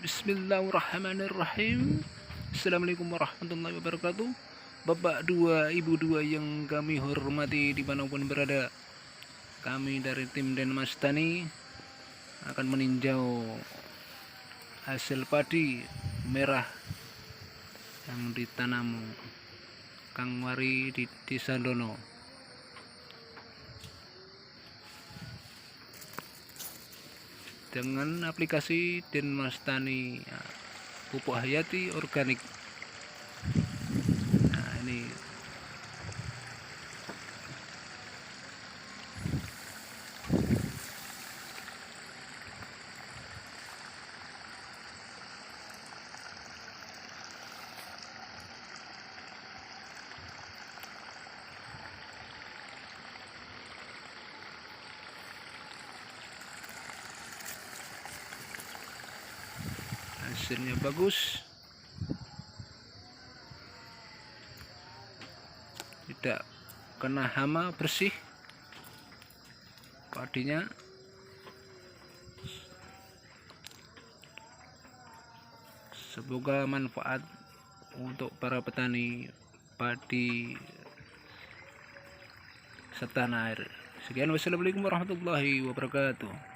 Bismillahirrahmanirrahim. Assalamualaikum warahmatullahi wabarakatuh. Bapak dua, ibu dua yang kami hormati dimanapun berada, kami dari tim Denmas Tani akan meninjau hasil padi merah yang ditanam Kang Wari di Desa Dono dengan aplikasi Denmas Tani pupuk hayati organik. Nah, ini hasilnya bagus, tidak kena hama, bersih padinya. Semoga manfaat untuk para petani padi setanah air. Sekian, wassalamualaikum warahmatullahi wabarakatuh.